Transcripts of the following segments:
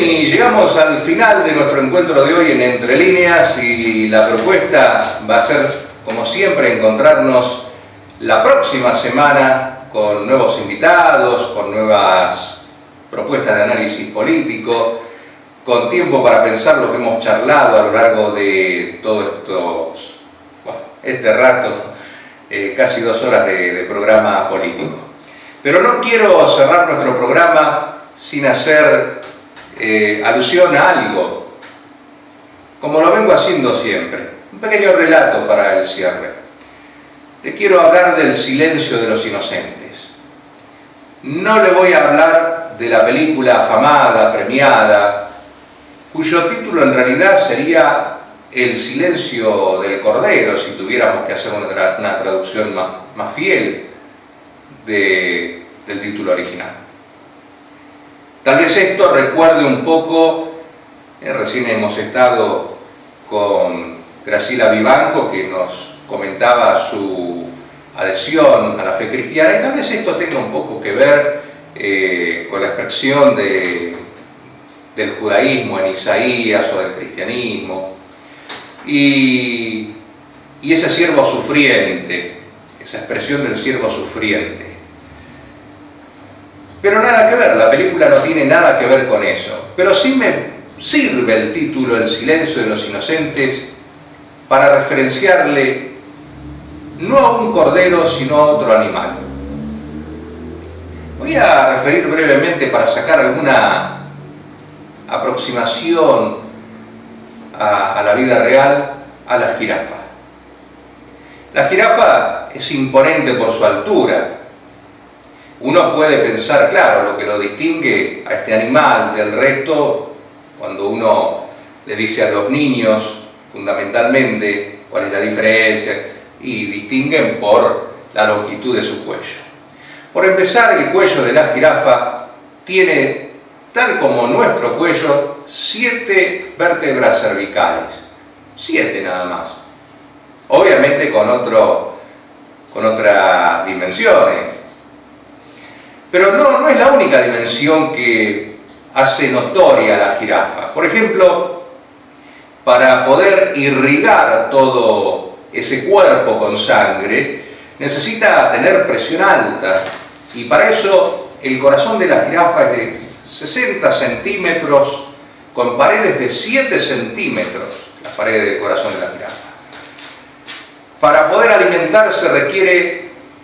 y llegamos al final de nuestro encuentro de hoy en Entre Líneas, y la propuesta va a ser, como siempre, encontrarnos la próxima semana con nuevos invitados, con nuevas propuestas de análisis político, con tiempo para pensar lo que hemos charlado a lo largo de todo este rato, casi 2 horas de programa político. Pero no quiero cerrar nuestro programa sin hacer alusión a algo, como lo vengo haciendo siempre. Un pequeño relato para el cierre. Te quiero hablar del Silencio de los Inocentes. No le voy a hablar de la película afamada, premiada, cuyo título en realidad sería El Silencio del Cordero, si tuviéramos que hacer una traducción más fiel del título original. Tal vez esto recuerde un poco, recién hemos estado con Graciela Vivanco, que nos comentaba su adhesión a la fe cristiana, y tal vez esto tenga un poco que ver con la expresión del judaísmo en Isaías o del cristianismo, y ese siervo sufriente, esa expresión del siervo sufriente. Pero nada que ver, la película no tiene nada que ver con eso. Pero sí me sirve el título El Silencio de los Inocentes para referenciarle no a un cordero, sino a otro animal. Voy a referir brevemente, para sacar alguna aproximación a la vida real, a la jirafa. La jirafa es imponente por su altura. Uno puede pensar, claro, lo que lo distingue a este animal del resto, cuando uno le dice a los niños, fundamentalmente, cuál es la diferencia, y distinguen por la longitud de su cuello. Por empezar, el cuello de la jirafa tiene, tal como nuestro cuello, 7 vértebras cervicales. 7 nada más. Obviamente con otras dimensiones. Pero no es la única dimensión que hace notoria la jirafa. Por ejemplo, para poder irrigar todo ese cuerpo con sangre, necesita tener presión alta, y para eso el corazón de la jirafa es de 60 centímetros, con paredes de 7 centímetros, las paredes del corazón de la jirafa. Para poder alimentarse requiere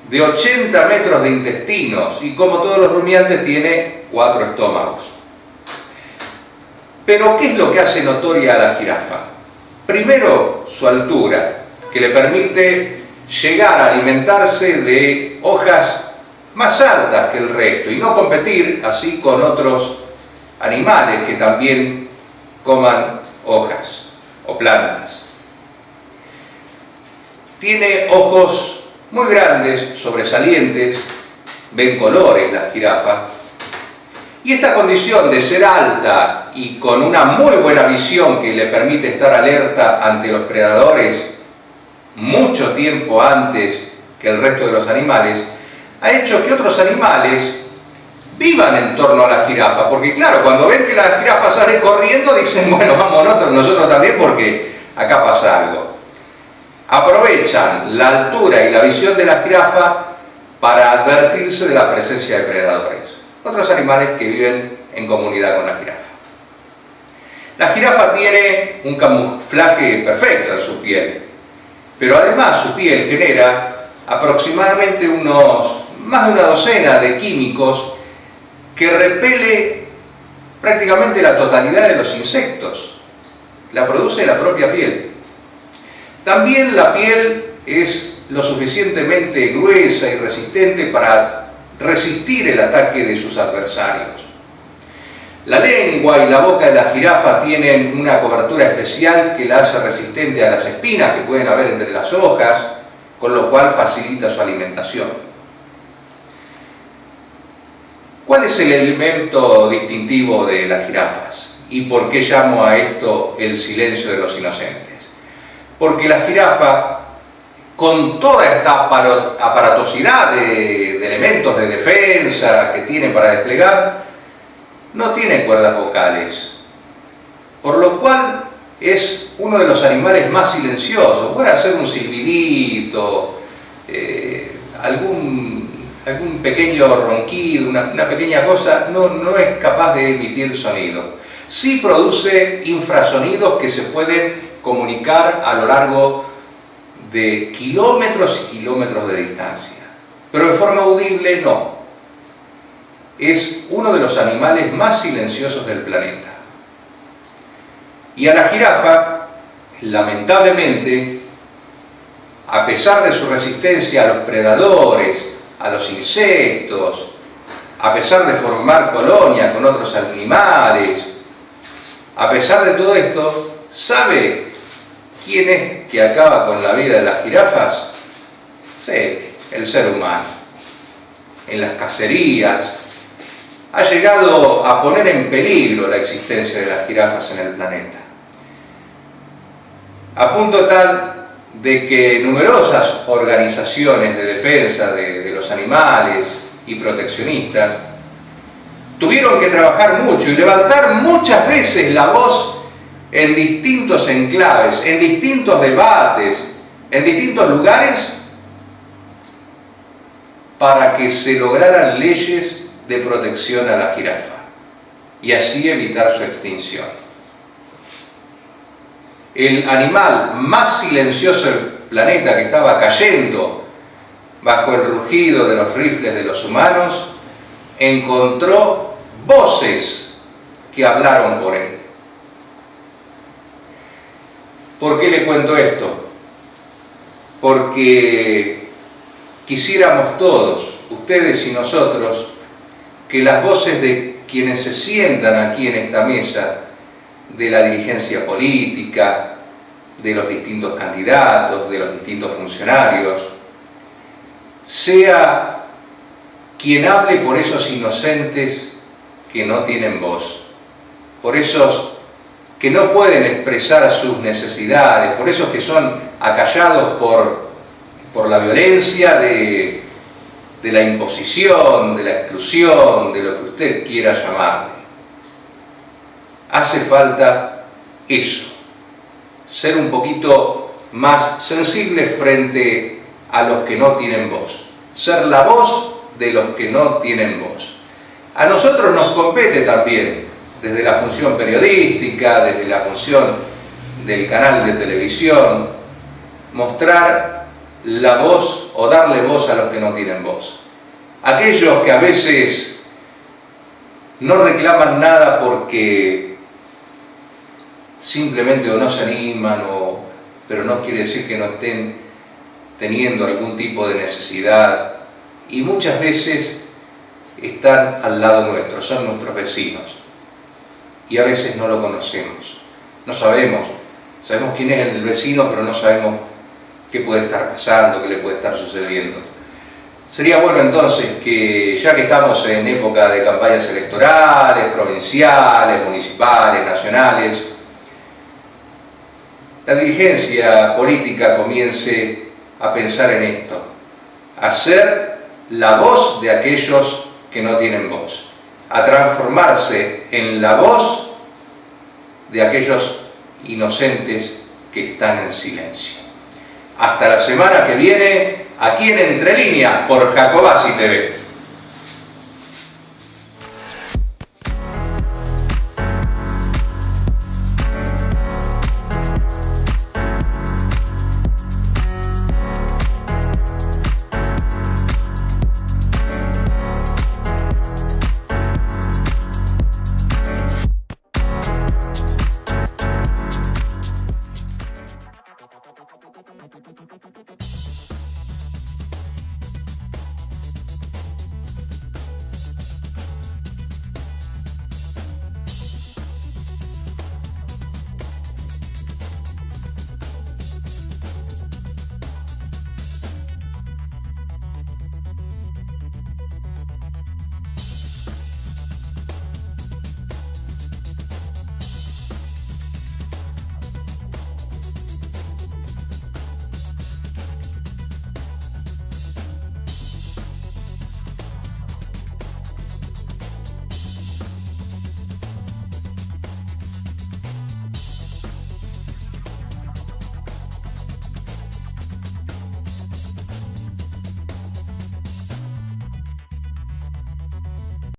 de 80 metros de intestinos, y como todos los rumiantes tiene 4 estómagos. Pero ¿qué es lo que hace notoria a la jirafa? Primero, su altura, que le permite llegar a alimentarse de hojas más altas que el resto y no competir así con otros animales que también coman hojas o plantas. Tiene ojos muy grandes, sobresalientes, ven colores la jirafa, y esta condición de ser alta y con una muy buena visión que le permite estar alerta ante los predadores mucho tiempo antes que el resto de los animales, ha hecho que otros animales vivan en torno a la jirafa, porque claro, cuando ven que la jirafa sale corriendo, dicen, bueno, vamos nosotros también, porque acá pasa algo. Aprovechan la altura y la visión de la jirafa para advertirse de la presencia de predadores, otros animales que viven en comunidad con la jirafa. La jirafa tiene un camuflaje perfecto en su piel, pero además su piel genera aproximadamente más de una docena de químicos que repele prácticamente la totalidad de los insectos. La produce la propia piel. También la piel es lo suficientemente gruesa y resistente para resistir el ataque de sus adversarios. La lengua y la boca de la jirafa tienen una cobertura especial que la hace resistente a las espinas que pueden haber entre las hojas, con lo cual facilita su alimentación. ¿Cuál es el elemento distintivo de las jirafas? ¿Y por qué llamo a esto el silencio de los inocentes? Porque la jirafa, con toda esta aparatosidad de elementos de defensa que tiene para desplegar, no tiene cuerdas vocales. por lo cual es uno de los animales más silenciosos. Puede hacer un silbidito, algún pequeño ronquido, una pequeña cosa, no es capaz de emitir sonido. Sí produce infrasonidos que se pueden comunicar a lo largo de kilómetros y kilómetros de distancia, pero en forma audible no. Es uno de los animales más silenciosos del planeta. Y a la jirafa, lamentablemente, a pesar de su resistencia a los predadores, a los insectos, a pesar de formar colonia con otros animales, a pesar de todo esto, ¿sabe quién es que acaba con la vida de las jirafas? Sí, el ser humano. En las cacerías ha llegado a poner en peligro la existencia de las jirafas en el planeta, a punto tal de que numerosas organizaciones de defensa de los animales y proteccionistas tuvieron que trabajar mucho y levantar muchas veces la voz en distintos enclaves, en distintos debates, en distintos lugares, para que se lograran leyes de protección a la jirafa y así evitar su extinción. El animal más silencioso del planeta, que estaba cayendo bajo el rugido de los rifles de los humanos, encontró voces que hablaron por él. ¿Por qué le cuento esto? Porque quisiéramos todos, ustedes y nosotros, que las voces de quienes se sientan aquí en esta mesa, de la dirigencia política, de los distintos candidatos, de los distintos funcionarios, sea quien hable por esos inocentes que no tienen voz, por esos que no pueden expresar sus necesidades, por esos que son acallados por la violencia de la imposición, de la exclusión, de lo que usted quiera llamarle. Hace falta eso, ser un poquito más sensibles frente a los que no tienen voz, ser la voz de los que no tienen voz. A nosotros nos compete también, desde la función periodística, desde la función del canal de televisión, mostrar la voz o darle voz a los que no tienen voz. Aquellos que a veces no reclaman nada porque simplemente o no se animan, pero no quiere decir que no estén teniendo algún tipo de necesidad, y muchas veces están al lado nuestro, son nuestros vecinos, y a veces no lo conocemos, no sabemos quién es el vecino, pero no sabemos qué puede estar pasando, qué le puede estar sucediendo. Sería bueno entonces que, ya que estamos en época de campañas electorales, provinciales, municipales, nacionales, la dirigencia política comience a pensar en esto, a ser la voz de aquellos que no tienen voz, a transformarse en la voz de aquellos inocentes que están en silencio. Hasta la semana que viene, aquí en Entre Líneas, por Jacobasi TV.